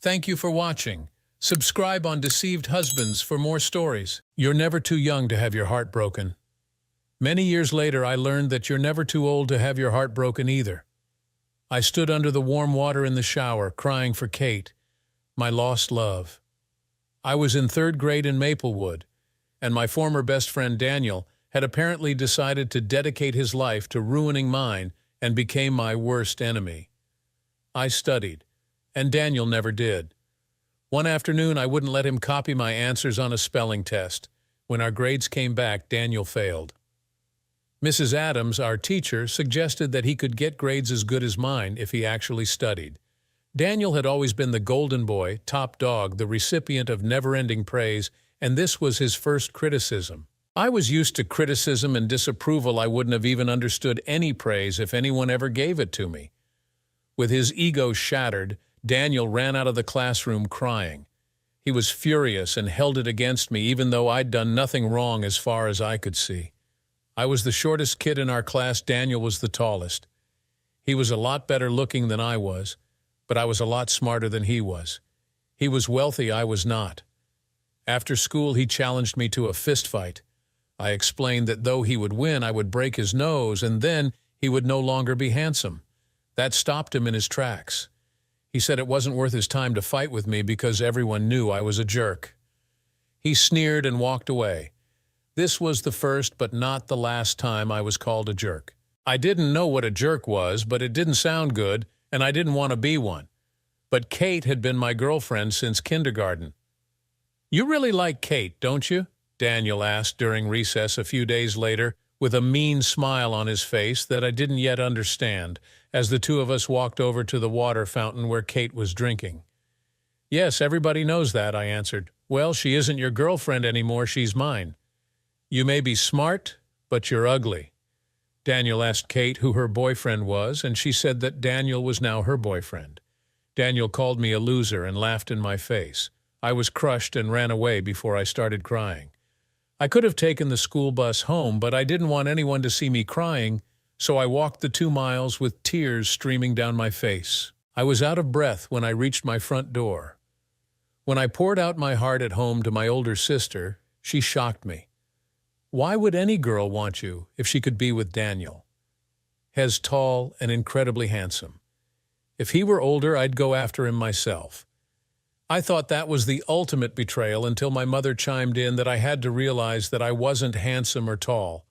Thank you for watching. Subscribe on Deceived Husbands for more stories. You're never too young to have your heart broken. Many years later, I learned that you're never too old to have your heart broken either. I stood under the warm water in the shower, crying for Kate, my lost love. I was in 3rd grade in Maplewood, and my former best friend Daniel had apparently decided to dedicate his life to ruining mine and became my worst enemy. I studied, and Daniel never did. One afternoon, I wouldn't let him copy my answers on a spelling test. When our grades came back, Daniel failed. Mrs. Adams, our teacher, suggested that he could get grades as good as mine if he actually studied. Daniel had always been the golden boy, top dog, the recipient of never-ending praise, and this was his first criticism. I was used to criticism and disapproval. I wouldn't have even understood any praise if anyone ever gave it to me. With his ego shattered, Daniel ran out of the classroom crying. He was furious and held it against me, even though I'd done nothing wrong as far as I could see. I was the shortest kid in our class. Daniel was the tallest. He was a lot better looking than I was, but I was a lot smarter than he was. He was wealthy, I was not. After school, he challenged me to a fist fight. I explained that though he would win, I would break his nose, and then he would no longer be handsome. That stopped him in his tracks. He said it wasn't worth his time to fight with me because everyone knew I was a jerk. He sneered and walked away. This was the first but not the last time I was called a jerk. I didn't know what a jerk was, but it didn't sound good, and I didn't want to be one. But Kate had been my girlfriend since kindergarten. "You really like Kate, don't you?" Daniel asked during recess a few days later, with a mean smile on his face that I didn't yet understand, as the two of us walked over to the water fountain where Kate was drinking. "Yes, everybody knows that," I answered. "Well, she isn't your girlfriend anymore, she's mine." "You may be smart, but you're ugly." Daniel asked Kate who her boyfriend was, and she said that Daniel was now her boyfriend. Daniel called me a loser and laughed in my face. I was crushed and ran away before I started crying. I could have taken the school bus home, but I didn't want anyone to see me crying, so I walked the 2 miles with tears streaming down my face. I was out of breath when I reached my front door. When I poured out my heart at home to my older sister, she shocked me. "Why would any girl want you if she could be with Daniel? He's tall and incredibly handsome. If he were older, I'd go after him myself." I thought that was the ultimate betrayal until my mother chimed in that I had to realize that I wasn't handsome or tall,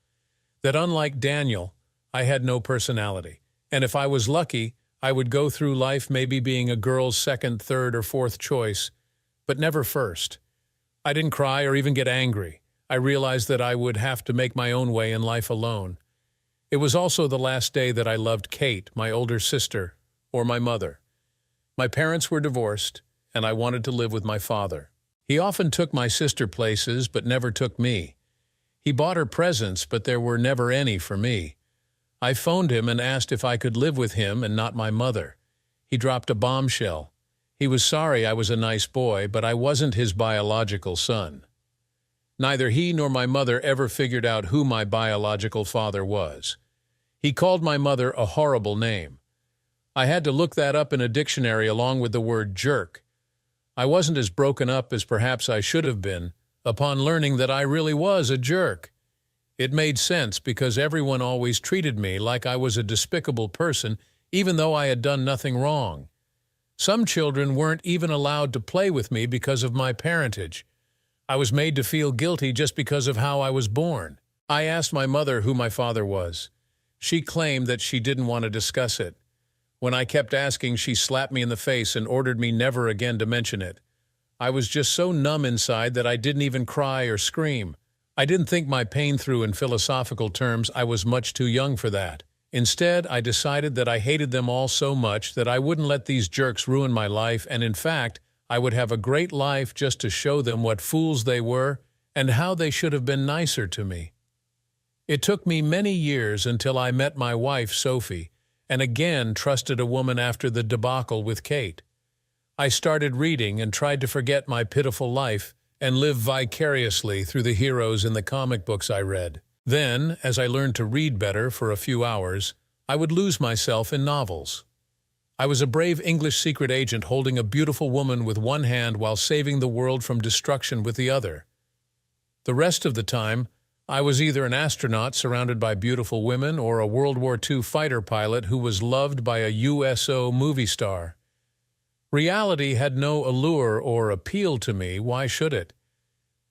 that unlike Daniel, I had no personality, and if I was lucky, I would go through life maybe being a girl's 2nd, 3rd, or 4th choice, but never first. I didn't cry or even get angry. I realized that I would have to make my own way in life alone. It was also the last day that I loved Kate, my older sister, or my mother. My parents were divorced, and I wanted to live with my father. He often took my sister places, but never took me. He bought her presents, but there were never any for me. I phoned him and asked if I could live with him and not my mother. He dropped a bombshell. He was sorry I was a nice boy, but I wasn't his biological son. Neither he nor my mother ever figured out who my biological father was. He called my mother a horrible name. I had to look that up in a dictionary along with the word jerk. I wasn't as broken up as perhaps I should have been upon learning that I really was a jerk. It made sense because everyone always treated me like I was a despicable person, even though I had done nothing wrong. Some children weren't even allowed to play with me because of my parentage. I was made to feel guilty just because of how I was born. I asked my mother who my father was. She claimed that she didn't want to discuss it. When I kept asking, she slapped me in the face and ordered me never again to mention it. I was just so numb inside that I didn't even cry or scream. I didn't think my pain through in philosophical terms. I was much too young for that. Instead, I decided that I hated them all so much that I wouldn't let these jerks ruin my life, and in fact, I would have a great life just to show them what fools they were and how they should have been nicer to me. It took me many years until I met my wife, Sophie, and again trusted a woman after the debacle with Kate. I started reading and tried to forget my pitiful life and live vicariously through the heroes in the comic books I read. Then, as I learned to read better for a few hours, I would lose myself in novels. I was a brave English secret agent holding a beautiful woman with one hand while saving the world from destruction with the other. The rest of the time, I was either an astronaut surrounded by beautiful women or a World War II fighter pilot who was loved by a USO movie star. Reality had no allure or appeal to me. Why should it?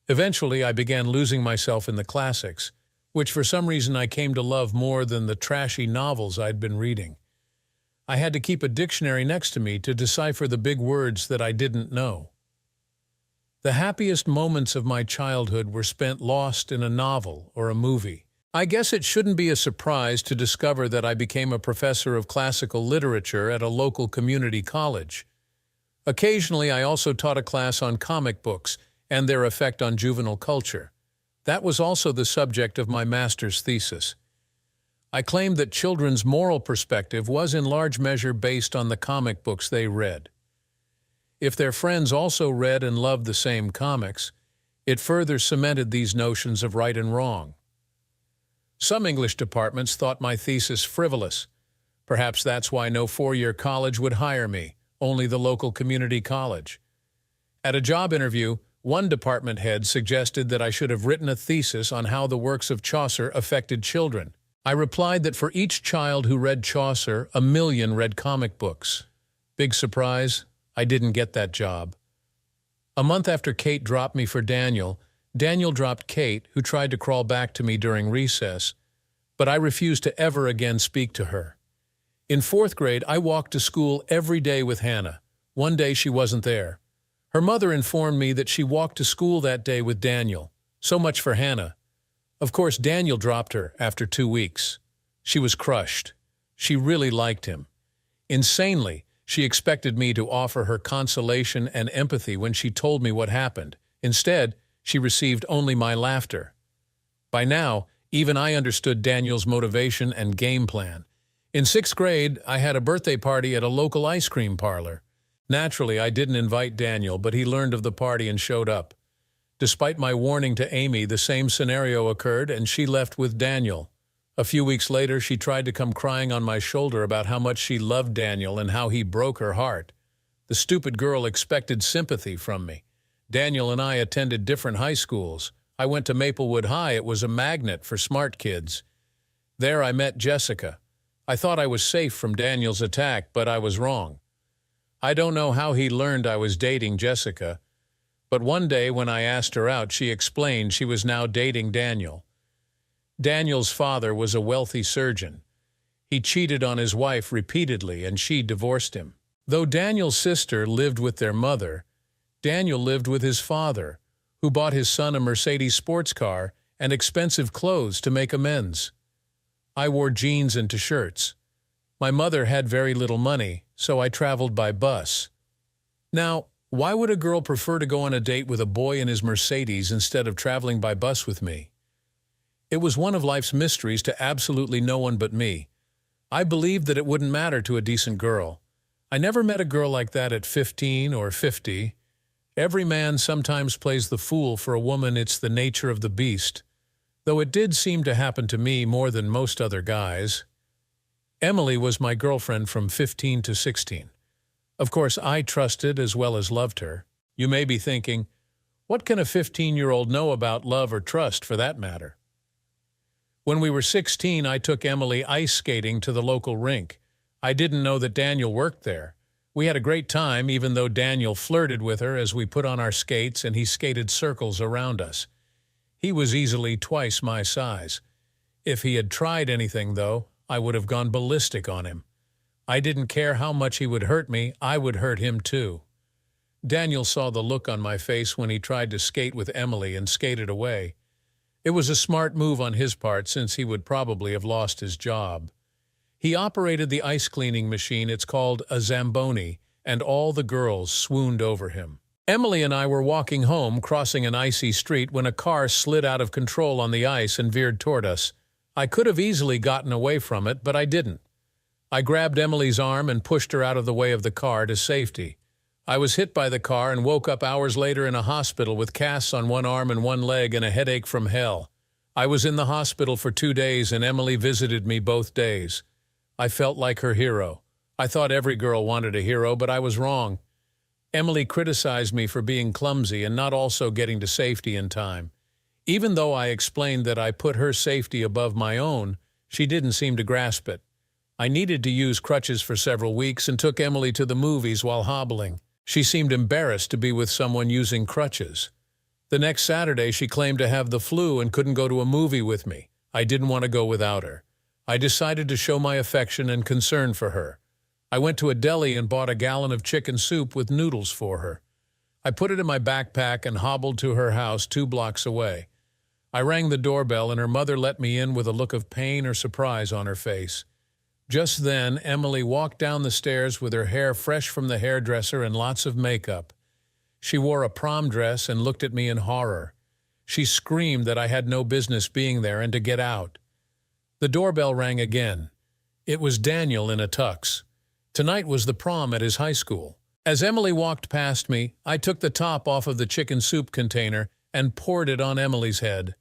Eventually, I began losing myself in the classics, which for some reason I came to love more than the trashy novels I'd been reading. I had to keep a dictionary next to me to decipher the big words that I didn't know. The happiest moments of my childhood were spent lost in a novel or a movie. I guess it shouldn't be a surprise to discover that I became a professor of classical literature at a local community college. Occasionally, I also taught a class on comic books and their effect on juvenile culture. That was also the subject of my master's thesis. I claimed that children's moral perspective was in large measure based on the comic books they read. If their friends also read and loved the same comics, it further cemented these notions of right and wrong. Some English departments thought my thesis frivolous. Perhaps that's why no four-year college would hire me, only the local community college. At a job interview, one department head suggested that I should have written a thesis on how the works of Chaucer affected children. I replied that for each child who read Chaucer, 1 million read comic books. Big surprise, I didn't get that job. A month after Kate dropped me for Daniel, Daniel dropped Kate, who tried to crawl back to me during recess, but I refused to ever again speak to her. In 4th grade, I walked to school every day with Hannah. One day she wasn't there. Her mother informed me that she walked to school that day with Daniel. So much for Hannah. Of course, Daniel dropped her after 2 weeks. She was crushed. She really liked him. Insanely, she expected me to offer her consolation and empathy when she told me what happened. Instead, she received only my laughter. By now, even I understood Daniel's motivation and game plan. In 6th grade, I had a birthday party at a local ice cream parlor. Naturally, I didn't invite Daniel, but he learned of the party and showed up. Despite my warning to Amy, the same scenario occurred and she left with Daniel. A few weeks later, she tried to come crying on my shoulder about how much she loved Daniel and how he broke her heart. The stupid girl expected sympathy from me. Daniel and I attended different high schools. I went to Maplewood High. It was a magnet for smart kids. There I met Jessica. I thought I was safe from Daniel's attack, but I was wrong. I don't know how he learned I was dating Jessica, but one day when I asked her out, she explained she was now dating Daniel. Daniel's father was a wealthy surgeon. He cheated on his wife repeatedly and she divorced him. Though Daniel's sister lived with their mother, Daniel lived with his father, who bought his son a Mercedes sports car and expensive clothes to make amends. I wore jeans and t-shirts. My mother had very little money, so I traveled by bus. Now, why would a girl prefer to go on a date with a boy in his Mercedes instead of traveling by bus with me? It was one of life's mysteries to absolutely no one but me. I believed that it wouldn't matter to a decent girl. I never met a girl like that at 15 or 50. Every man sometimes plays the fool for a woman. It's the nature of the beast. Though it did seem to happen to me more than most other guys. Emily was my girlfriend from 15 to 16. Of course, I trusted as well as loved her. You may be thinking, what can a 15-year-old know about love or trust for that matter? When we were 16, I took Emily ice skating to the local rink. I didn't know that Daniel worked there. We had a great time, even though Daniel flirted with her as we put on our skates and he skated circles around us. He was easily twice my size. If he had tried anything, though, I would have gone ballistic on him. I didn't care how much he would hurt me, I would hurt him too. Daniel saw the look on my face when he tried to skate with Emily and skated away. It was a smart move on his part since he would probably have lost his job. He operated the ice cleaning machine, it's called a Zamboni, and all the girls swooned over him. Emily and I were walking home, crossing an icy street, when a car slid out of control on the ice and veered toward us. I could have easily gotten away from it, but I didn't. I grabbed Emily's arm and pushed her out of the way of the car to safety. I was hit by the car and woke up hours later in a hospital with casts on one arm and one leg and a headache from hell. I was in the hospital for 2 days and Emily visited me both days. I felt like her hero. I thought every girl wanted a hero, but I was wrong. Emily criticized me for being clumsy and not also getting to safety in time. Even though I explained that I put her safety above my own, she didn't seem to grasp it. I needed to use crutches for several weeks and took Emily to the movies while hobbling. She seemed embarrassed to be with someone using crutches. The next Saturday, she claimed to have the flu and couldn't go to a movie with me. I didn't want to go without her. I decided to show my affection and concern for her. I went to a deli and bought a gallon of chicken soup with noodles for her. I put it in my backpack and hobbled to her house 2 blocks away. I rang the doorbell and her mother let me in with a look of pain or surprise on her face. Just then, Emily walked down the stairs with her hair fresh from the hairdresser and lots of makeup. She wore a prom dress and looked at me in horror. She screamed that I had no business being there and to get out. The doorbell rang again. It was Daniel in a tux. Tonight was the prom at his high school. As Emily walked past me, I took the top off of the chicken soup container and poured it on Emily's head.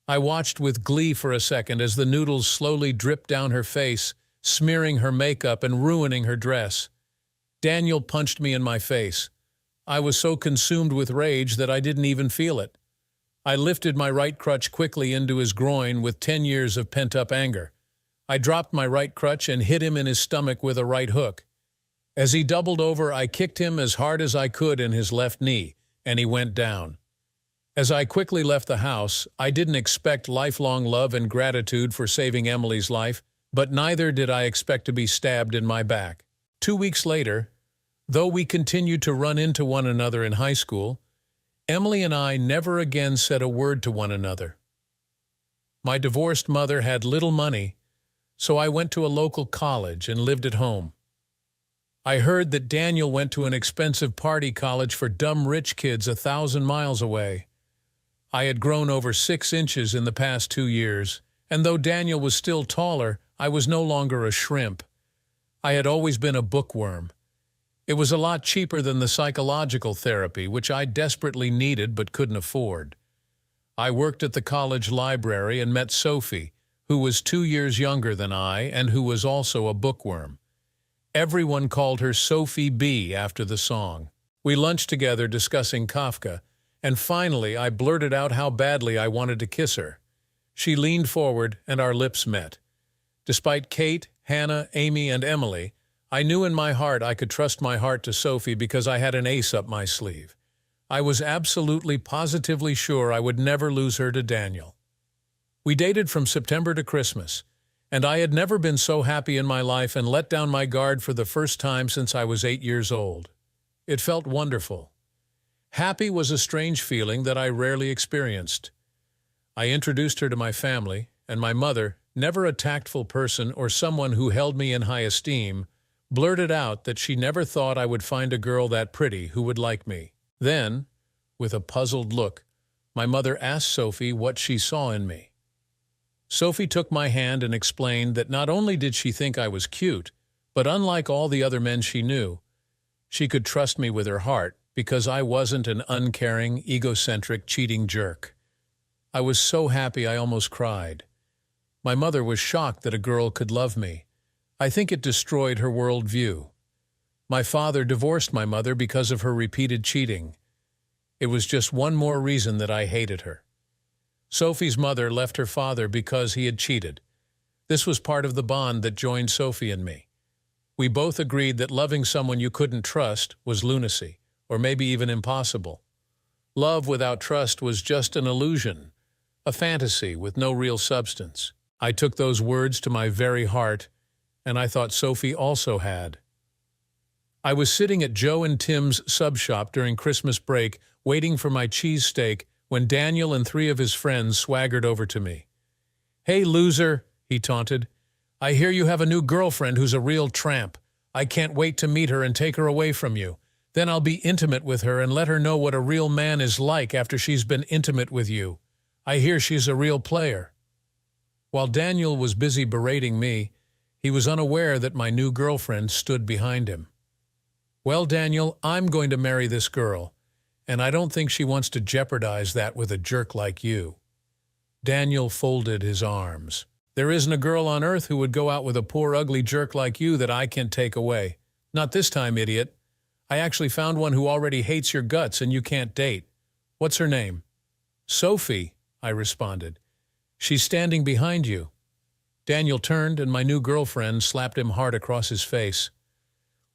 I watched with glee for a second as the noodles slowly dripped down her face, smearing her makeup and ruining her dress. Daniel punched me in my face. I was so consumed with rage that I didn't even feel it. I lifted my right crutch quickly into his groin with 10 years of pent-up anger. I dropped my right crutch and hit him in his stomach with a right hook. As he doubled over, I kicked him as hard as I could in his left knee, and he went down. As I quickly left the house, I didn't expect lifelong love and gratitude for saving Emily's life, but neither did I expect to be stabbed in my back. 2 weeks later, though we continued to run into one another in high school, Emily and I never again said a word to one another. My divorced mother had little money, so I went to a local college and lived at home. I heard that Daniel went to an expensive party college for dumb rich kids 1,000 miles away. I had grown over 6 inches in the past 2 years, and though Daniel was still taller, I was no longer a shrimp. I had always been a bookworm. It was a lot cheaper than the psychological therapy, which I desperately needed but couldn't afford. I worked at the college library and met Sophie, who was 2 years younger than I and who was also a bookworm. Everyone called her Sophie B after the song. We lunched together discussing Kafka, and finally I blurted out how badly I wanted to kiss her. She leaned forward and our lips met. Despite Kate, Hannah, Amy, and Emily, I knew in my heart I could trust my heart to Sophie because I had an ace up my sleeve. I was absolutely positively sure I would never lose her to Daniel. We dated from September to Christmas, and I had never been so happy in my life and let down my guard for the first time since I was 8 years old. It felt wonderful. Happy was a strange feeling that I rarely experienced. I introduced her to my family, and my mother, never a tactful person or someone who held me in high esteem, blurted out that she never thought I would find a girl that pretty who would like me. Then, with a puzzled look, my mother asked Sophie what she saw in me. Sophie took my hand and explained that not only did she think I was cute, but unlike all the other men she knew, she could trust me with her heart because I wasn't an uncaring, egocentric, cheating jerk. I was so happy I almost cried. My mother was shocked that a girl could love me. I think it destroyed her worldview. My father divorced my mother because of her repeated cheating. It was just one more reason that I hated her. Sophie's mother left her father because he had cheated. This was part of the bond that joined Sophie and me. We both agreed that loving someone you couldn't trust was lunacy, or maybe even impossible. Love without trust was just an illusion, a fantasy with no real substance. I took those words to my very heart, and I thought Sophie also had. I was sitting at Joe and Tim's sub shop during Christmas break, waiting for my cheesesteak, when Daniel and 3 of his friends swaggered over to me. "Hey, loser," he taunted. "I hear you have a new girlfriend who's a real tramp. I can't wait to meet her and take her away from you. Then I'll be intimate with her and let her know what a real man is like after she's been intimate with you. I hear she's a real player." While Daniel was busy berating me, he was unaware that my new girlfriend stood behind him. "Well, Daniel, I'm going to marry this girl, and I don't think she wants to jeopardize that with a jerk like you." Daniel folded his arms. There isn't a girl on earth who would go out with a poor ugly jerk like you that I can't take away. Not this time, idiot. I actually found one who already hates your guts and you can't date. What's her name? Sophie, I responded. She's standing behind you. Daniel turned and my new girlfriend slapped him hard across his face.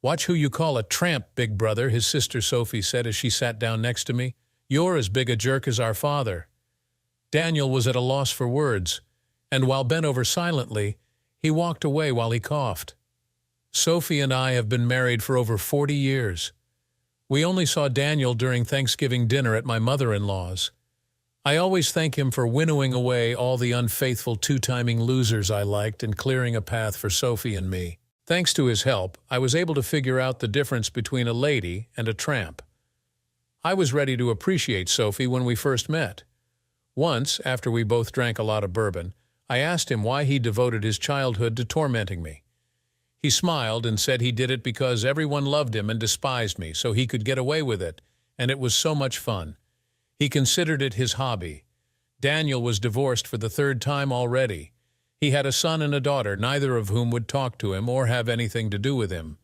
Watch who you call a tramp, big brother, his sister Sophie said as she sat down next to me. You're as big a jerk as our father. Daniel was at a loss for words, and while bent over silently, he walked away while he coughed. Sophie and I have been married for over 40 years. We only saw Daniel during Thanksgiving dinner at my mother-in-law's. I always thank him for winnowing away all the unfaithful two-timing losers I liked and clearing a path for Sophie and me. Thanks to his help, I was able to figure out the difference between a lady and a tramp. I was ready to appreciate Sophie when we first met. Once, after we both drank a lot of bourbon, I asked him why he devoted his childhood to tormenting me. He smiled and said he did it because everyone loved him and despised me, so he could get away with it, and it was so much fun. He considered it his hobby. Daniel was divorced for the third time already. He had a son and a daughter, neither of whom would talk to him or have anything to do with him.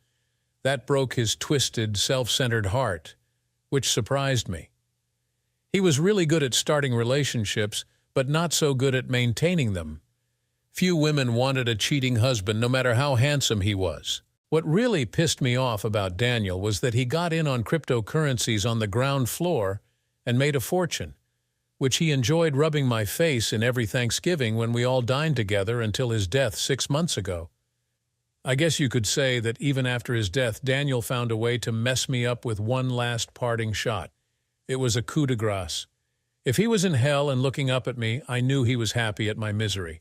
That broke his twisted, self-centered heart, which surprised me. He was really good at starting relationships, but not so good at maintaining them. Few women wanted a cheating husband, no matter how handsome he was. What really pissed me off about Daniel was that he got in on cryptocurrencies on the ground floor and made a fortune, which he enjoyed rubbing my face in every Thanksgiving when we all dined together until his death 6 months ago. I guess you could say that even after his death, Daniel found a way to mess me up with one last parting shot. It was a coup de grace. If he was in hell and looking up at me, I knew he was happy at my misery.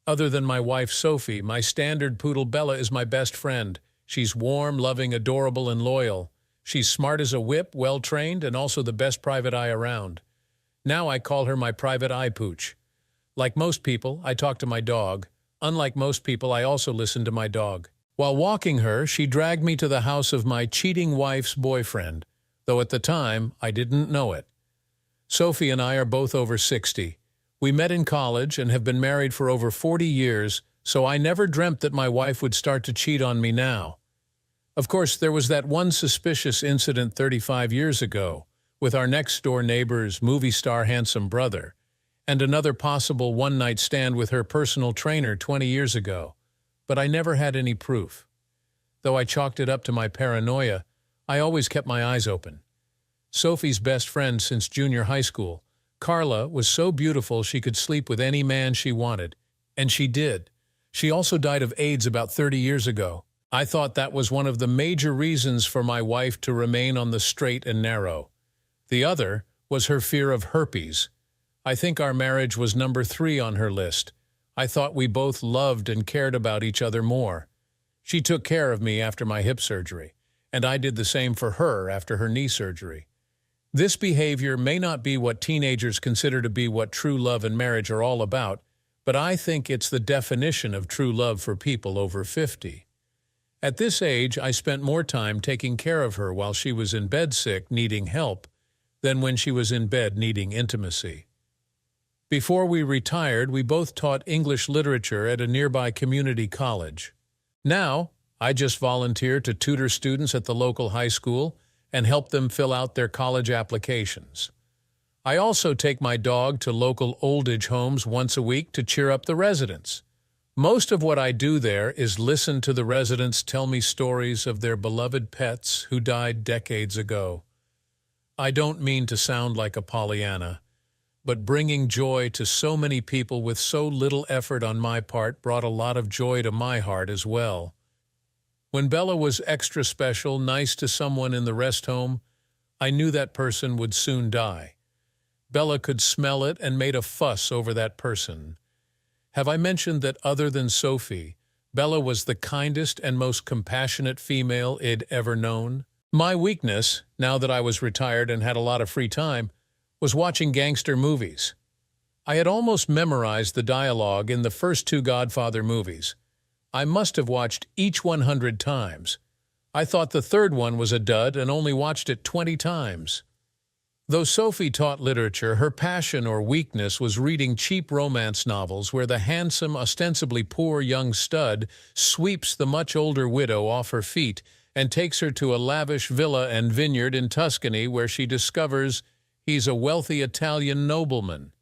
Other than my wife Sophie, my standard poodle Bella is my best friend. She's warm, loving, adorable, and loyal. She's smart as a whip, well-trained, and also the best private eye around. Now I call her my private eye pooch. Like most people, I talk to my dog. Unlike most people, I also listen to my dog. While walking her, she dragged me to the house of my cheating wife's boyfriend, though at the time, I didn't know it. Sophie and I are both over 60. We met in college and have been married for over 40 years, so I never dreamt that my wife would start to cheat on me now. Of course, there was that one suspicious incident 35 years ago with our next-door neighbor's movie star handsome brother, and another possible one-night stand with her personal trainer 20 years ago, but I never had any proof. Though I chalked it up to my paranoia, I always kept my eyes open. Sophie's best friend since junior high school, Carla, was so beautiful she could sleep with any man she wanted, and she did. She also died of AIDS about 30 years ago. I thought that was one of the major reasons for my wife to remain on the straight and narrow. The other was her fear of herpes. I think our marriage was number 3 on her list. I thought we both loved and cared about each other more. She took care of me after my hip surgery, and I did the same for her after her knee surgery. This behavior may not be what teenagers consider to be what true love and marriage are all about, but I think it's the definition of true love for people over 50. At this age, I spent more time taking care of her while she was in bed sick, needing help, than when she was in bed needing intimacy. Before we retired, we both taught English literature at a nearby community college. Now, I just volunteer to tutor students at the local high school and help them fill out their college applications. I also take my dog to local old-age homes once a week to cheer up the residents. Most of what I do there is listen to the residents tell me stories of their beloved pets who died decades ago. I don't mean to sound like a Pollyanna, but bringing joy to so many people with so little effort on my part brought a lot of joy to my heart as well. When Bella was extra special, nice to someone in the rest home, I knew that person would soon die. Bella could smell it and made a fuss over that person. Have I mentioned that other than Sophie, Bella was the kindest and most compassionate female I'd ever known? My weakness, now that I was retired and had a lot of free time, was watching gangster movies. I had almost memorized the dialogue in the first 2 Godfather movies. I must have watched each 100 times. I thought the third one was a dud and only watched it 20 times. Though Sophie taught literature, her passion or weakness was reading cheap romance novels where the handsome, ostensibly poor young stud sweeps the much older widow off her feet and takes her to a lavish villa and vineyard in Tuscany where she discovers he's a wealthy Italian nobleman.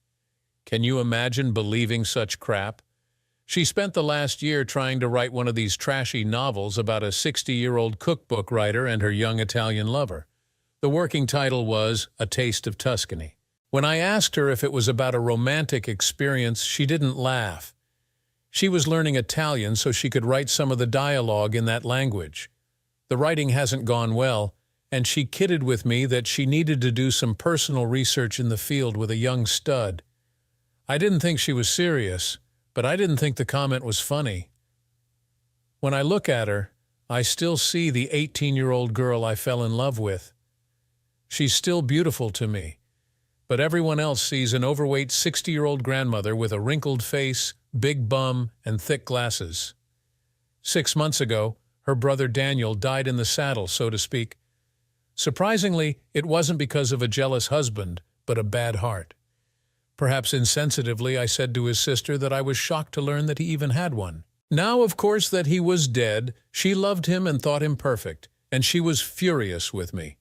Can you imagine believing such crap? She spent the last year trying to write one of these trashy novels about a 60-year-old cookbook writer and her young Italian lover. The working title was A Taste of Tuscany. When I asked her if it was about a romantic experience, she didn't laugh. She was learning Italian so she could write some of the dialogue in that language. The writing hasn't gone well, and she kidded with me that she needed to do some personal research in the field with a young stud. I didn't think she was serious, but I didn't think the comment was funny. When I look at her, I still see the 18-year-old girl I fell in love with. She's still beautiful to me, but everyone else sees an overweight 60-year-old grandmother with a wrinkled face, big bum, and thick glasses. 6 months ago, her brother Daniel died in the saddle, so to speak. Surprisingly, it wasn't because of a jealous husband, but a bad heart. Perhaps insensitively, I said to his sister that I was shocked to learn that he even had one. Now, of course, that he was dead, she loved him and thought him perfect, and she was furious with me.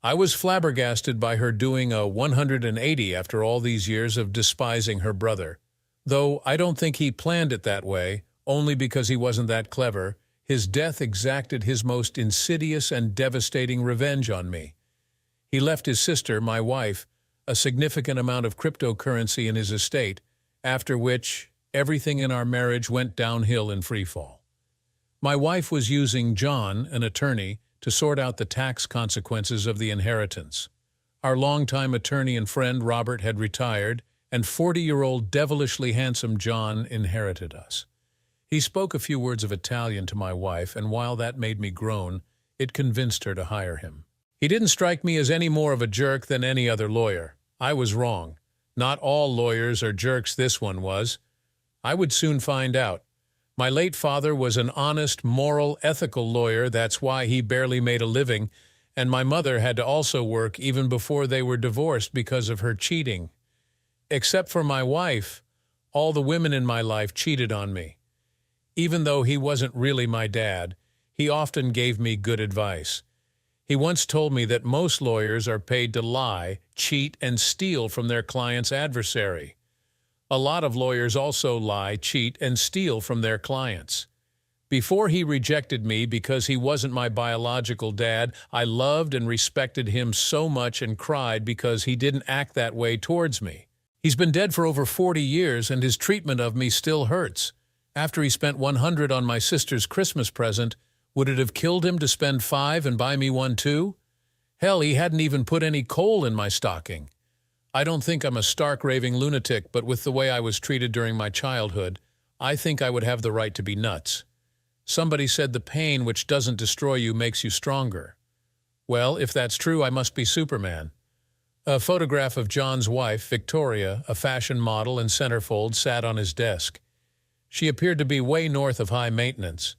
I was flabbergasted by her doing a 180 after all these years of despising her brother. Though I don't think he planned it that way, only because he wasn't that clever, his death exacted his most insidious and devastating revenge on me. He left his sister, my wife, a significant amount of cryptocurrency in his estate, after which everything in our marriage went downhill in freefall. My wife was using John, an attorney, to sort out the tax consequences of the inheritance. Our longtime attorney and friend Robert had retired, and 40-year-old devilishly handsome John inherited us. He spoke a few words of Italian to my wife, and while that made me groan, it convinced her to hire him. He didn't strike me as any more of a jerk than any other lawyer. I was wrong. Not all lawyers are jerks. This one was. I would soon find out. My late father was an honest, moral, ethical lawyer. That's why he barely made a living, and my mother had to also work even before they were divorced because of her cheating. Except for my wife, all the women in my life cheated on me. Even though he wasn't really my dad, he often gave me good advice. He once told me that most lawyers are paid to lie, cheat, and steal from their client's adversary. A lot of lawyers also lie, cheat, and steal from their clients. Before he rejected me because he wasn't my biological dad, I loved and respected him so much and cried because he didn't act that way towards me. He's been dead for over 40 years, and his treatment of me still hurts. After he spent $100 on my sister's Christmas present, would it have killed him to spend $5 and buy me one too? Hell, he hadn't even put any coal in my stocking. I don't think I'm a stark raving lunatic, but with the way I was treated during my childhood, I think I would have the right to be nuts. Somebody said the pain which doesn't destroy you makes you stronger. Well, if that's true, I must be Superman. A photograph of John's wife, Victoria, a fashion model and centerfold, sat on his desk. She appeared to be way north of high maintenance.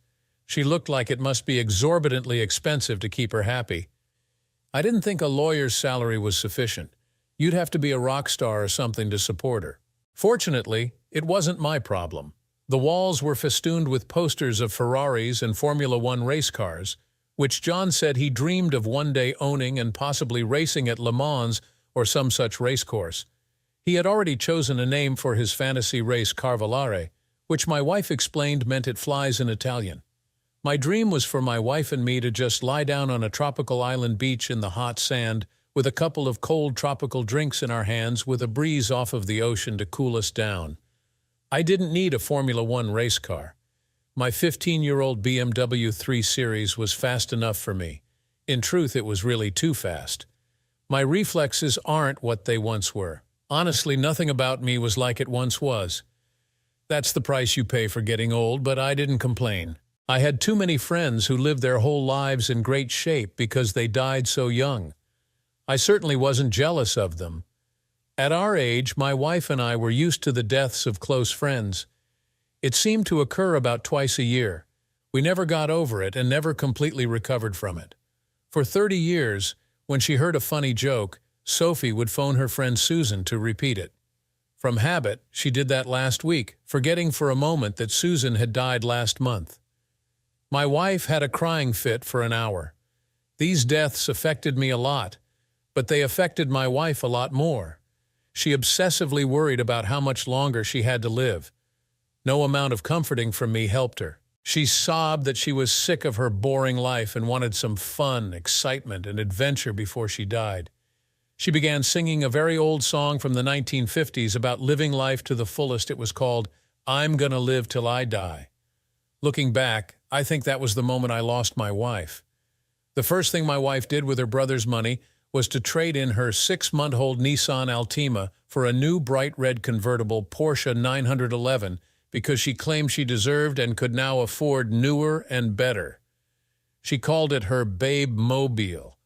She looked like it must be exorbitantly expensive to keep her happy. I didn't think a lawyer's salary was sufficient. You'd have to be a rock star or something to support her. Fortunately, it wasn't my problem. The walls were festooned with posters of Ferraris and Formula One race cars, which John said he dreamed of one day owning and possibly racing at Le Mans or some such racecourse. He had already chosen a name for his fantasy race, Carvolare, which my wife explained meant it flies in Italian. My dream was for my wife and me to just lie down on a tropical island beach in the hot sand with a couple of cold tropical drinks in our hands with a breeze off of the ocean to cool us down. I didn't need a Formula One race car. My 15-year-old BMW 3 Series was fast enough for me. In truth, it was really too fast. My reflexes aren't what they once were. Honestly, nothing about me was like it once was. That's the price you pay for getting old, but I didn't complain. I had too many friends who lived their whole lives in great shape because they died so young. I certainly wasn't jealous of them. At our age, my wife and I were used to the deaths of close friends. It seemed to occur about twice a year. We never got over it and never completely recovered from it. For 30 years, when she heard a funny joke, Sophie would phone her friend Susan to repeat it. From habit, she did that last week, forgetting for a moment that Susan had died last month. My wife had a crying fit for an hour. These deaths affected me a lot, but they affected my wife a lot more. She obsessively worried about how much longer she had to live. No amount of comforting from me helped her. She sobbed that she was sick of her boring life and wanted some fun, excitement, and adventure before she died. She began singing a very old song from the 1950s about living life to the fullest. It was called, "I'm Gonna Live Till I Die." Looking back, I think that was the moment I lost my wife. The first thing my wife did with her brother's money was to trade in her 6-month-old Nissan Altima for a new bright red convertible Porsche 911 because she claimed she deserved and could now afford newer and better. She called it her Babe Mobile.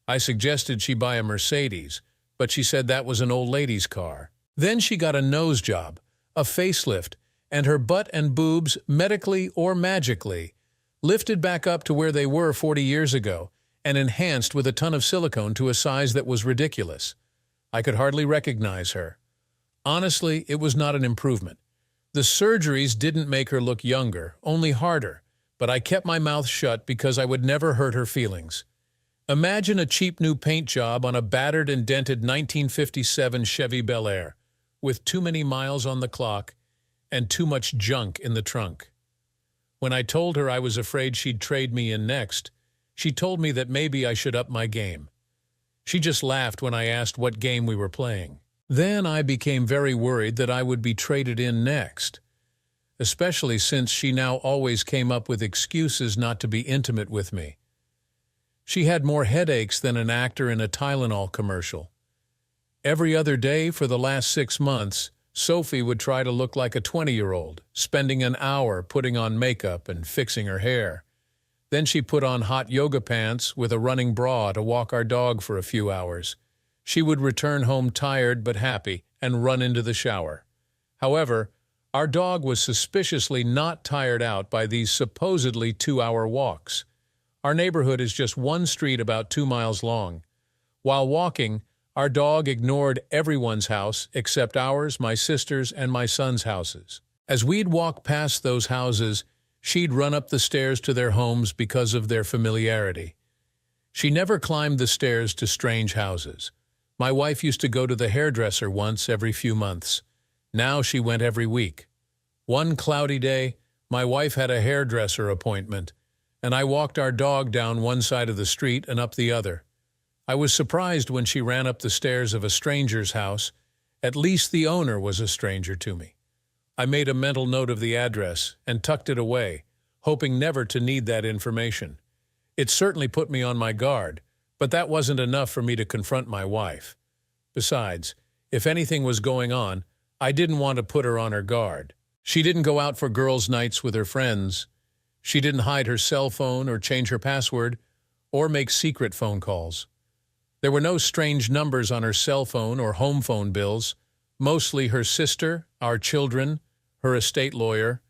I suggested she buy a Mercedes, but she said that was an old lady's car. Then she got a nose job, a facelift, and her butt and boobs, medically or magically, lifted back up to where they were 40 years ago and enhanced with a ton of silicone to a size that was ridiculous. I could hardly recognize her. Honestly, it was not an improvement. The surgeries didn't make her look younger, only harder, but I kept my mouth shut because I would never hurt her feelings. Imagine a cheap new paint job on a battered and dented 1957 Chevy Bel Air, with too many miles on the clock and too much junk in the trunk. When I told her I was afraid she'd trade me in next, she told me that maybe I should up my game. She just laughed when I asked what game we were playing. Then I became very worried that I would be traded in next, especially since she now always came up with excuses not to be intimate with me. She had more headaches than an actor in a Tylenol commercial. Every other day for the last 6 months, Sophie would try to look like a 20-year-old, spending an hour putting on makeup and fixing her hair. Then she put on hot yoga pants with a running bra to walk our dog for a few hours. She would return home tired but happy and run into the shower. However, our dog was suspiciously not tired out by these supposedly 2-hour walks. Our neighborhood is just one street about 2 miles long. While walking, our dog ignored everyone's house except ours, my sister's, and my son's houses. As we'd walk past those houses, she'd run up the stairs to their homes because of their familiarity. She never climbed the stairs to strange houses. My wife used to go to the hairdresser once every few months. Now she went every week. One cloudy day, my wife had a hairdresser appointment, and I walked our dog down one side of the street and up the other. I was surprised when she ran up the stairs of a stranger's house. At least the owner was a stranger to me. I made a mental note of the address and tucked it away, hoping never to need that information. It certainly put me on my guard, but that wasn't enough for me to confront my wife. Besides, if anything was going on, I didn't want to put her on her guard. She didn't go out for girls' nights with her friends. She didn't hide her cell phone or change her password or make secret phone calls. There were no strange numbers on her cell phone or home phone bills, mostly her sister, our children, her estate lawyer,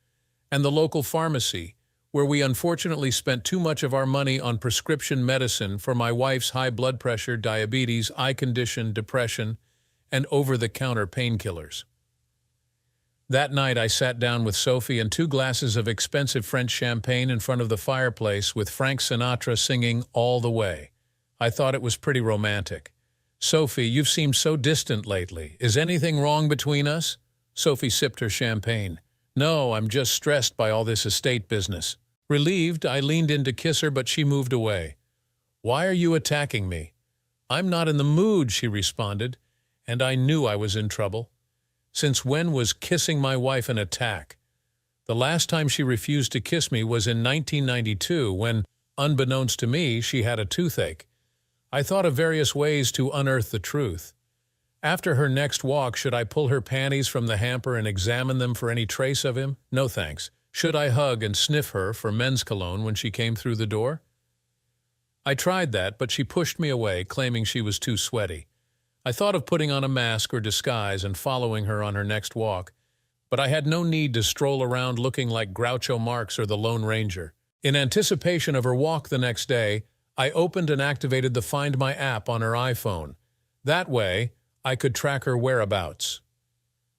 and the local pharmacy, where we unfortunately spent too much of our money on prescription medicine for my wife's high blood pressure, diabetes, eye condition, depression, and over-the-counter painkillers. That night I sat down with Sophie and 2 glasses of expensive French champagne in front of the fireplace with Frank Sinatra singing All the Way. I thought it was pretty romantic. "Sophie, you've seemed so distant lately. Is anything wrong between us?" Sophie sipped her champagne. "No, I'm just stressed by all this estate business." Relieved, I leaned in to kiss her, but she moved away. "Why are you attacking me?" "I'm not in the mood," she responded, and I knew I was in trouble. Since when was kissing my wife an attack? The last time she refused to kiss me was in 1992 when, unbeknownst to me, she had a toothache. I thought of various ways to unearth the truth. After her next walk, should I pull her panties from the hamper and examine them for any trace of him? No thanks. Should I hug and sniff her for men's cologne when she came through the door? I tried that, but she pushed me away, claiming she was too sweaty. I thought of putting on a mask or disguise and following her on her next walk, but I had no need to stroll around looking like Groucho Marx or the Lone Ranger. In anticipation of her walk the next day, I opened and activated the Find My app on her iPhone. That way, I could track her whereabouts.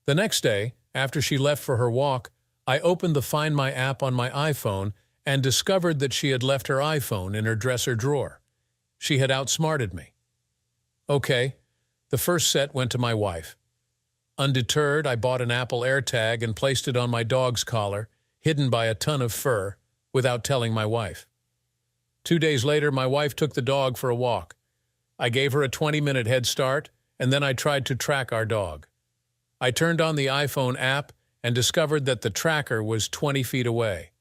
The next day, after she left for her walk, I opened the Find My app on my iPhone and discovered that she had left her iPhone in her dresser drawer. She had outsmarted me. Okay, the first set went to my wife. Undeterred, I bought an Apple AirTag and placed it on my dog's collar, hidden by a ton of fur, without telling my wife. 2 days later, my wife took the dog for a walk. I gave her a 20-minute head start, and then I tried to track our dog. I turned on the iPhone app and discovered that the tracker was 20 feet away.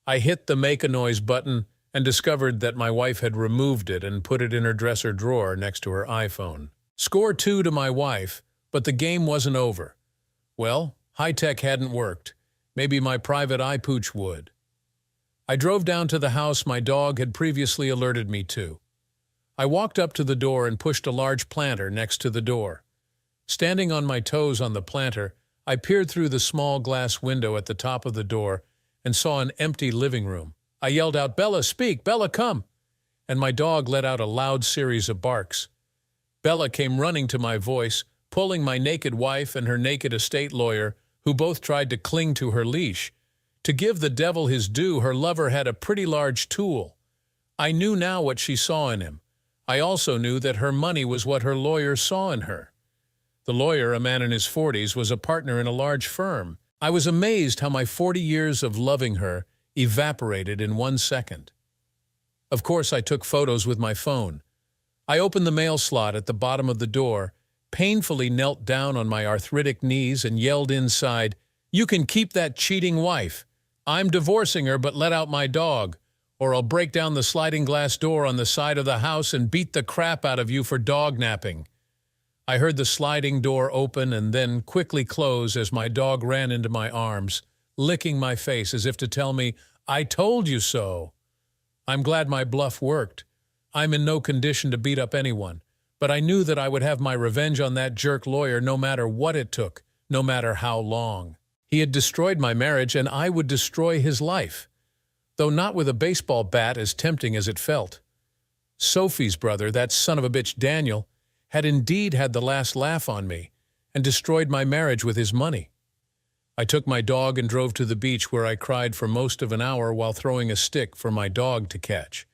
I hit the Make a Noise button and discovered that my wife had removed it and put it in her dresser drawer next to her iPhone. Score 2 to my wife, but the game wasn't over. Well, high-tech hadn't worked. Maybe my private eye pooch would. I drove down to the house my dog had previously alerted me to. I walked up to the door and pushed a large planter next to the door. Standing on my toes on the planter, I peered through the small glass window at the top of the door and saw an empty living room. I yelled out, "Bella, speak! Bella, come!" And my dog let out a loud series of barks. Bella came running to my voice, pulling my naked wife and her naked estate lawyer, who both tried to cling to her leash. To give the devil his due, her lover had a pretty large tool. I knew now what she saw in him. I also knew that her money was what her lawyer saw in her. The lawyer, a man in his 40s, was a partner in a large firm. I was amazed how my 40 years of loving her evaporated in 1 second. Of course, I took photos with my phone. I opened the mail slot at the bottom of the door, painfully knelt down on my arthritic knees and yelled inside, "You can keep that cheating wife. I'm divorcing her, but let out my dog, or I'll break down the sliding glass door on the side of the house and beat the crap out of you for dog napping." I heard the sliding door open and then quickly close as my dog ran into my arms, licking my face as if to tell me, "I told you so." I'm glad my bluff worked. I'm in no condition to beat up anyone, but I knew that I would have my revenge on that jerk lawyer no matter what it took, no matter how long. He had destroyed my marriage, and I would destroy his life, though not with a baseball bat, as tempting as it felt. Sophie's brother, that son of a bitch Daniel, had indeed had the last laugh on me and destroyed my marriage with his money. I took my dog and drove to the beach, where I cried for most of an hour while throwing a stick for my dog to catch.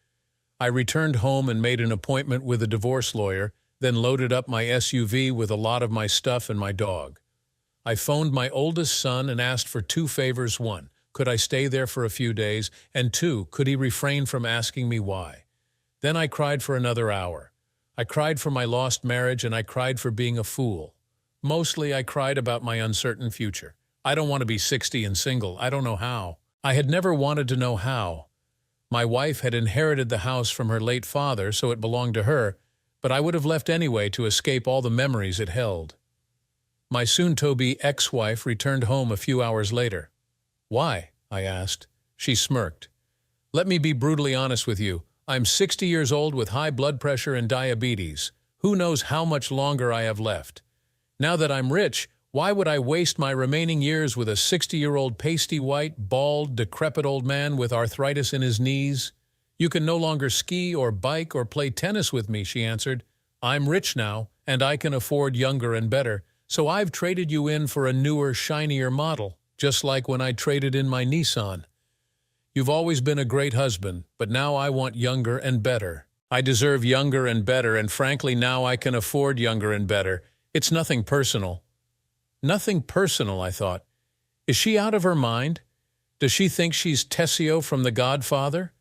I returned home and made an appointment with a divorce lawyer, then loaded up my SUV with a lot of my stuff and my dog. I phoned my oldest son and asked for 2 favors. 1, could I stay there for a few days? And 2, could he refrain from asking me why? Then I cried for another hour. I cried for my lost marriage, and I cried for being a fool. Mostly I cried about my uncertain future. I don't want to be 60 and single. I don't know how. I had never wanted to know how. My wife had inherited the house from her late father, so it belonged to her, but I would have left anyway to escape all the memories it held. My soon-to-be ex-wife returned home a few hours later. "Why?" I asked. She smirked. "Let me be brutally honest with you. I'm 60 years old with high blood pressure and diabetes. Who knows how much longer I have left? Now that I'm rich, why would I waste my remaining years with a 60-year-old pasty-white, bald, decrepit old man with arthritis in his knees? You can no longer ski or bike or play tennis with me," she answered. "I'm rich now, and I can afford younger and better, so I've traded you in for a newer, shinier model, just like when I traded in my Nissan. You've always been a great husband, but now I want younger and better. I deserve younger and better, and frankly now I can afford younger and better. It's nothing personal." Nothing personal, I thought. Is she out of her mind? Does she think she's Tessio from The Godfather?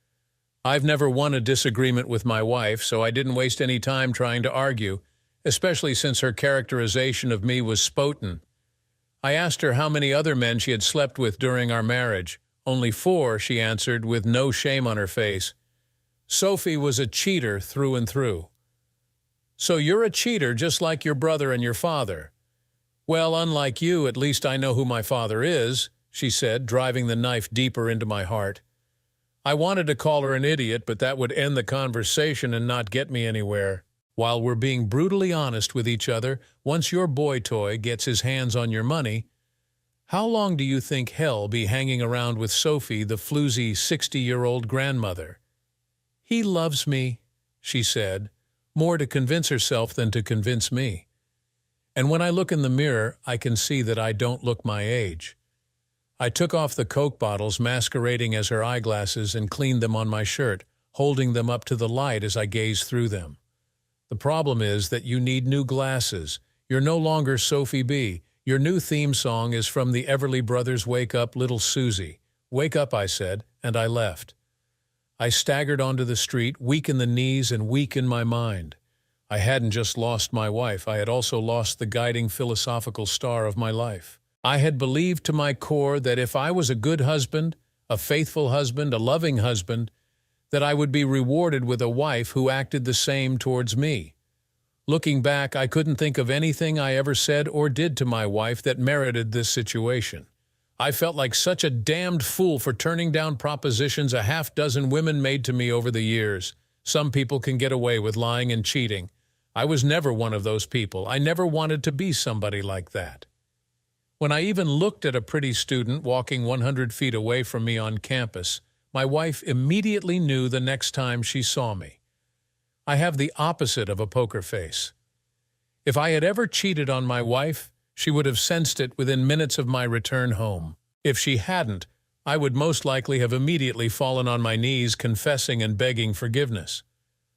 I've never won a disagreement with my wife, so I didn't waste any time trying to argue, especially since her characterization of me was spoten. I asked her how many other men she had slept with during our marriage. "Only 4, she answered, with no shame on her face. Sophie was a cheater through and through. "So you're a cheater just like your brother and your father." "Well, unlike you, at least I know who my father is," she said, driving the knife deeper into my heart. I wanted to call her an idiot, but that would end the conversation and not get me anywhere. While we're being brutally honest with each other, once your boy toy gets his hands on your money, how long do you think he'll be hanging around with Sophie, the floozy 60-year-old grandmother? "He loves me," she said, more to convince herself than to convince me. And when I look in the mirror, I can see that I don't look my age. I took off the Coke bottles masquerading as her eyeglasses and cleaned them on my shirt, holding them up to the light as I gazed through them. The problem is that you need new glasses. You're no longer Sophie B. Your new theme song is from the Everly Brothers' Wake Up, Little Susie. Wake up, I said, and I left. I staggered onto the street, weak in the knees and weak in my mind. I hadn't just lost my wife, I had also lost the guiding philosophical star of my life. I had believed to my core that if I was a good husband, a faithful husband, a loving husband, that I would be rewarded with a wife who acted the same towards me. Looking back, I couldn't think of anything I ever said or did to my wife that merited this situation. I felt like such a damned fool for turning down propositions a half-dozen women made to me over the years. Some people can get away with lying and cheating. I was never one of those people. I never wanted to be somebody like that. When I even looked at a pretty student walking 100 feet away from me on campus, my wife immediately knew the next time she saw me. I have the opposite of a poker face. If I had ever cheated on my wife, she would have sensed it within minutes of my return home. If she hadn't, I would most likely have immediately fallen on my knees confessing and begging forgiveness.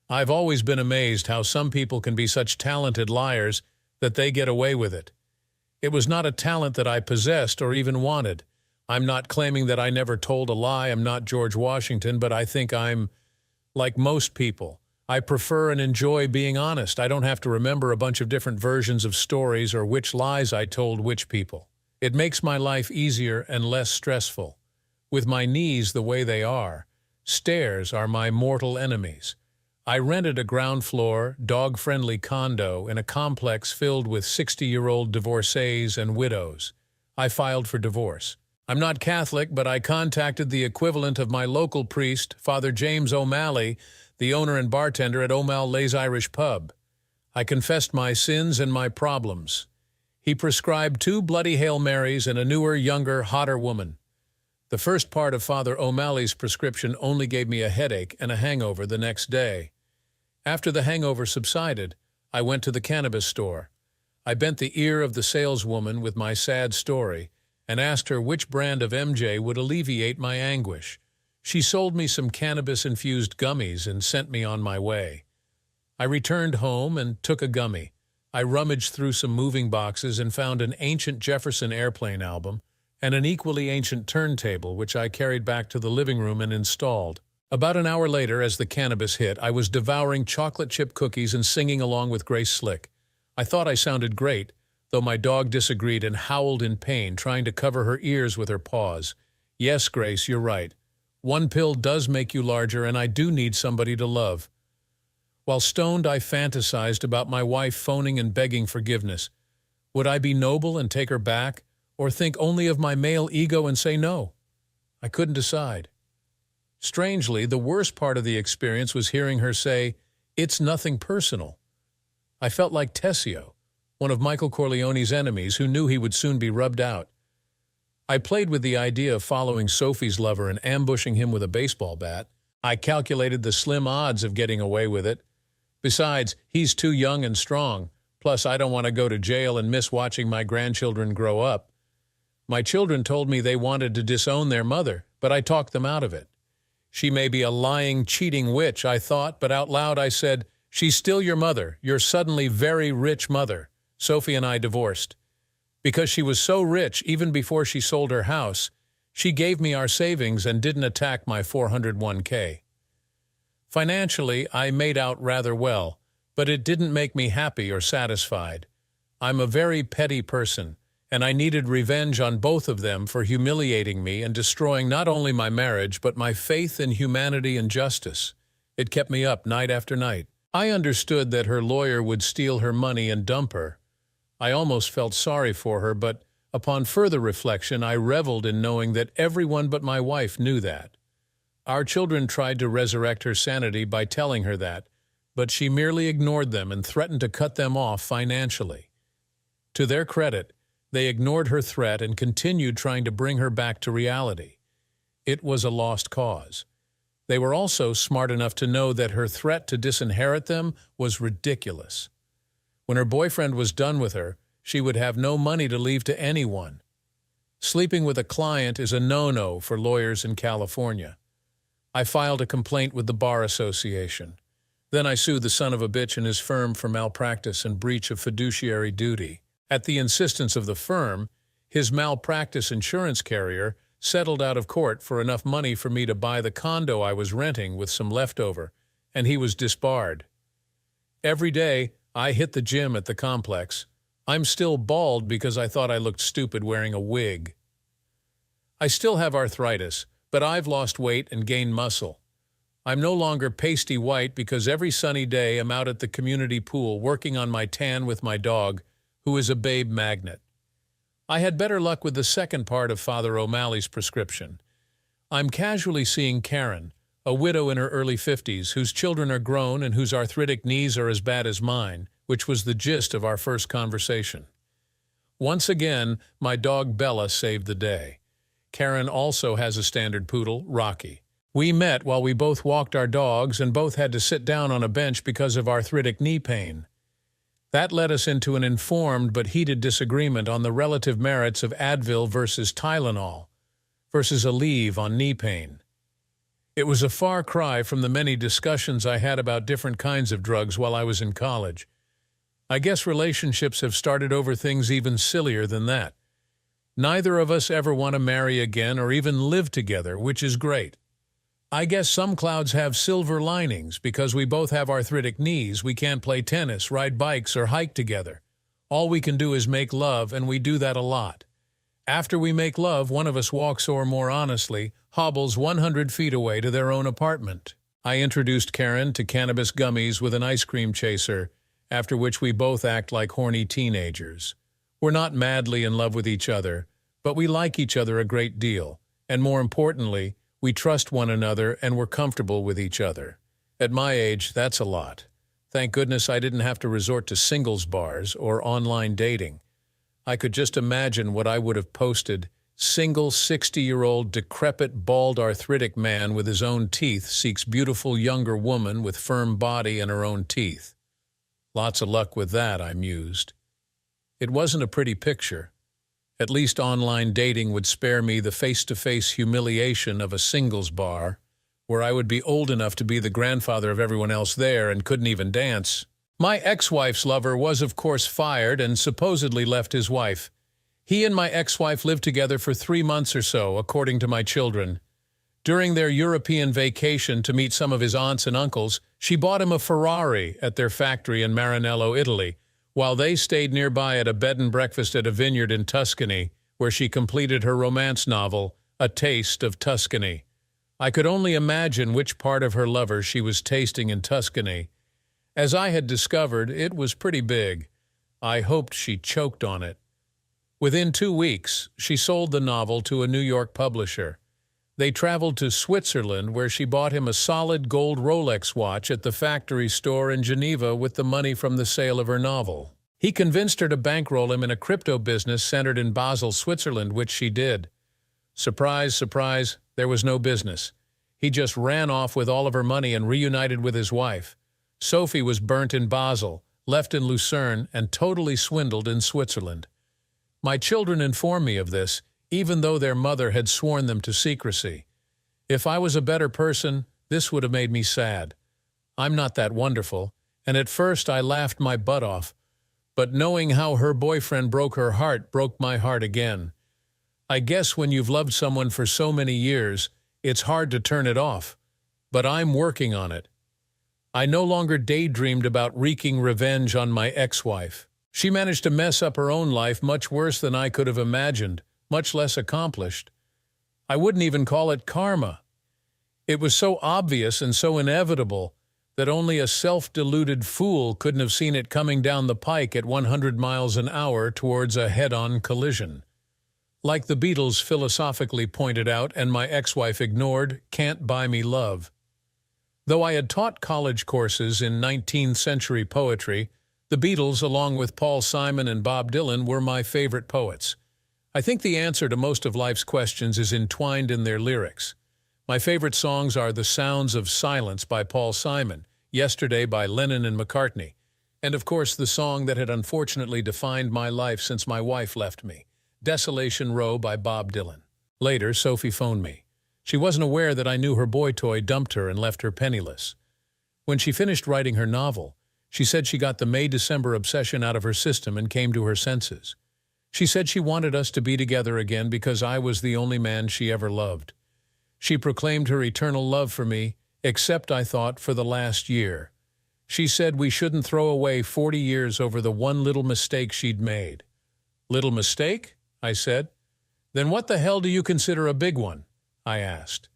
I've always been amazed how some people can be such talented liars that they get away with it. It was not a talent that I possessed or even wanted. I'm not claiming that I never told a lie. I'm not George Washington, but I think I'm like most people. I prefer and enjoy being honest. I don't have to remember a bunch of different versions of stories or which lies I told which people. It makes my life easier and less stressful. With my knees the way they are, stairs are my mortal enemies. I rented a ground-floor, dog-friendly condo in a complex filled with 60-year-old divorcees and widows. I filed for divorce. I'm not Catholic, but I contacted the equivalent of my local priest, Father James O'Malley, the owner and bartender at O'Malley's Irish Pub. I confessed my sins and my problems. He prescribed 2 bloody Hail Marys and a newer, younger, hotter woman. The first part of Father O'Malley's prescription only gave me a headache and a hangover the next day. After the hangover subsided, I went to the cannabis store. I bent the ear of the saleswoman with my sad story and asked her which brand of MJ would alleviate my anguish. She sold me some cannabis-infused gummies and sent me on my way. I returned home and took a gummy. I rummaged through some moving boxes and found an ancient Jefferson Airplane album and an equally ancient turntable, which I carried back to the living room and installed. About an hour later, as the cannabis hit, I was devouring chocolate chip cookies and singing along with Grace Slick. I thought I sounded great, though my dog disagreed and howled in pain, trying to cover her ears with her paws. Yes, Grace, you're right. One pill does make you larger, and I do need somebody to love. While stoned, I fantasized about my wife phoning and begging forgiveness. Would I be noble and take her back, or think only of my male ego and say no? I couldn't decide. Strangely, the worst part of the experience was hearing her say, "It's nothing personal." I felt like Tessio, one of Michael Corleone's enemies who knew he would soon be rubbed out. I played with the idea of following Sophie's lover and ambushing him with a baseball bat. I calculated the slim odds of getting away with it. Besides, he's too young and strong. Plus, I don't want to go to jail and miss watching my grandchildren grow up. My children told me they wanted to disown their mother, but I talked them out of it. She may be a lying, cheating witch, I thought, but out loud I said, "She's still your mother, your suddenly very rich mother." Sophie and I divorced. Because she was so rich, even before she sold her house, she gave me our savings and didn't attack my 401k. Financially, I made out rather well, but it didn't make me happy or satisfied. I'm a very petty person, and I needed revenge on both of them for humiliating me and destroying not only my marriage, but my faith in humanity and justice. It kept me up night after night. I understood that her lawyer would steal her money and dump her. I almost felt sorry for her, but upon further reflection, I reveled in knowing that everyone but my wife knew that. Our children tried to resurrect her sanity by telling her that, but she merely ignored them and threatened to cut them off financially. To their credit, they ignored her threat and continued trying to bring her back to reality. It was a lost cause. They were also smart enough to know that her threat to disinherit them was ridiculous. When her boyfriend was done with her, she would have no money to leave to anyone. Sleeping with a client is a no-no for lawyers in California. I filed a complaint with the Bar Association. Then I sued the son of a bitch and his firm for malpractice and breach of fiduciary duty. At the insistence of the firm, his malpractice insurance carrier settled out of court for enough money for me to buy the condo I was renting with some leftover, and he was disbarred. Every day, I hit the gym at the complex. I'm still bald because I thought I looked stupid wearing a wig. I still have arthritis, but I've lost weight and gained muscle. I'm no longer pasty white because every sunny day I'm out at the community pool working on my tan with my dog, who is a babe magnet. I had better luck with the second part of Father O'Malley's prescription. I'm casually seeing Karen, a widow in her early 50s, whose children are grown and whose arthritic knees are as bad as mine, which was the gist of our first conversation. Once again, my dog Bella saved the day. Karen also has a standard poodle, Rocky. We met while we both walked our dogs and both had to sit down on a bench because of arthritic knee pain. That led us into an informed but heated disagreement on the relative merits of Advil versus Tylenol versus Aleve on knee pain. It was a far cry from the many discussions I had about different kinds of drugs while I was in college. I guess relationships have started over things even sillier than that. Neither of us ever want to marry again or even live together, which is great. I guess some clouds have silver linings because we both have arthritic knees. We can't play tennis, ride bikes, or hike together. All we can do is make love, and we do that a lot. After we make love, one of us walks, or more honestly, hobbles 100 feet away to their own apartment. I introduced Karen to cannabis gummies with an ice cream chaser, after which we both act like horny teenagers. We're not madly in love with each other, but we like each other a great deal, and more importantly, we trust one another and we're comfortable with each other. At my age, that's a lot. Thank goodness I didn't have to resort to singles bars or online dating. I could just imagine what I would have posted. Single 60-year-old decrepit bald arthritic man with his own teeth seeks beautiful younger woman with firm body and her own teeth. Lots of luck with that, I mused. It wasn't a pretty picture. At least online dating would spare me the face-to-face humiliation of a singles bar, where I would be old enough to be the grandfather of everyone else there and couldn't even dance. My ex-wife's lover was, of course, fired and supposedly left his wife. He and my ex-wife lived together for 3 months or so, according to my children. During their European vacation to meet some of his aunts and uncles, she bought him a Ferrari at their factory in Maranello, Italy, while they stayed nearby at a bed and breakfast at a vineyard in Tuscany, where she completed her romance novel, A Taste of Tuscany. I could only imagine which part of her lover she was tasting in Tuscany. As I had discovered, it was pretty big. I hoped she choked on it. Within 2 weeks, she sold the novel to a New York publisher. They traveled to Switzerland, where she bought him a solid gold Rolex watch at the factory store in Geneva with the money from the sale of her novel. He convinced her to bankroll him in a crypto business centered in Basel, Switzerland, which she did. Surprise, surprise, there was no business. He just ran off with all of her money and reunited with his wife. Sophie was burnt in Basel, left in Lucerne, and totally swindled in Switzerland. My children informed me of this, even though their mother had sworn them to secrecy. If I was a better person, this would have made me sad. I'm not that wonderful, and at first I laughed my butt off, but knowing how her boyfriend broke her heart broke my heart again. I guess when you've loved someone for so many years, it's hard to turn it off, but I'm working on it. I no longer daydreamed about wreaking revenge on my ex-wife. She managed to mess up her own life much worse than I could have imagined, much less accomplished. I wouldn't even call it karma. It was so obvious and so inevitable that only a self-deluded fool couldn't have seen it coming down the pike at 100 miles an hour towards a head-on collision. Like the Beatles philosophically pointed out and my ex-wife ignored, can't buy me love. Though I had taught college courses in 19th century poetry, the Beatles, along with Paul Simon and Bob Dylan, were my favorite poets. I think the answer to most of life's questions is entwined in their lyrics. My favorite songs are The Sounds of Silence by Paul Simon, Yesterday by Lennon and McCartney, and of course the song that had unfortunately defined my life since my wife left me, Desolation Row by Bob Dylan. Later, Sophie phoned me. She wasn't aware that I knew her boy toy dumped her and left her penniless. When she finished writing her novel, she said she got the May-December obsession out of her system and came to her senses. She said she wanted us to be together again because I was the only man she ever loved. She proclaimed her eternal love for me, except, I thought, for the last year. She said we shouldn't throw away 40 years over the one little mistake she'd made. Little mistake? I said. Then what the hell do you consider a big one? I asked.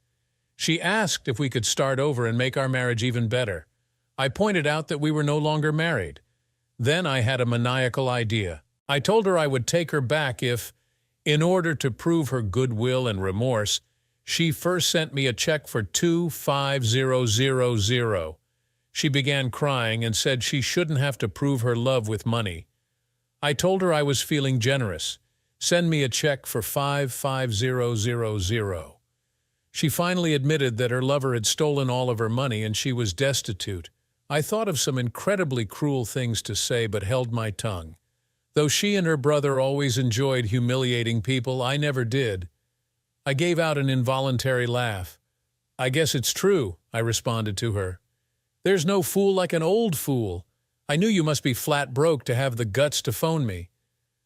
She asked if we could start over and make our marriage even better. I pointed out that we were no longer married. Then I had a maniacal idea. I told her I would take her back if, in order to prove her goodwill and remorse, she first sent me a check for $25000. She began crying and said she shouldn't have to prove her love with money. I told her I was feeling generous. Send me a check for $55000. She finally admitted that her lover had stolen all of her money and she was destitute. I thought of some incredibly cruel things to say but held my tongue. Though she and her brother always enjoyed humiliating people, I never did. I gave out an involuntary laugh. I guess it's true, I responded to her. There's no fool like an old fool. I knew you must be flat broke to have the guts to phone me.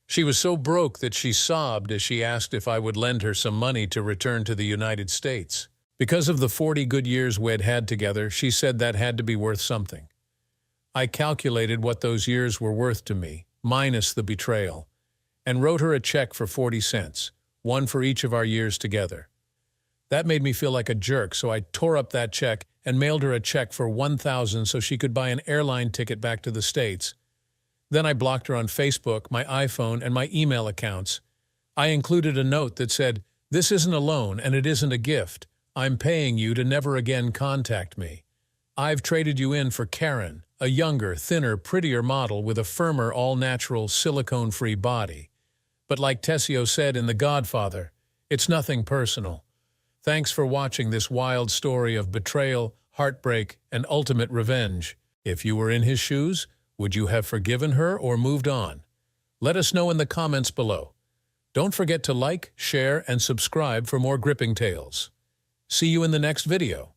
She was so broke that she sobbed as she asked if I would lend her some money to return to the United States. Because of the 40 good years we'd had together, she said that had to be worth something. I calculated what those years were worth to me, minus the betrayal, and wrote her a check for 40 cents. One for each of our years together. That made me feel like a jerk, so I tore up that check and mailed her a check for $1,000 so she could buy an airline ticket back to the States. Then I blocked her on Facebook, my iPhone, and my email accounts. I included a note that said, "This isn't a loan and it isn't a gift. I'm paying you to never again contact me. I've traded you in for Karen, a younger, thinner, prettier model with a firmer, all-natural, silicone-free body. But like Tessio said in The Godfather, it's nothing personal. Thanks for watching this wild story of betrayal, heartbreak, and ultimate revenge. If you were in his shoes, would you have forgiven her or moved on? Let us know in the comments below. Don't forget to like, share, and subscribe for more gripping tales. See you in the next video.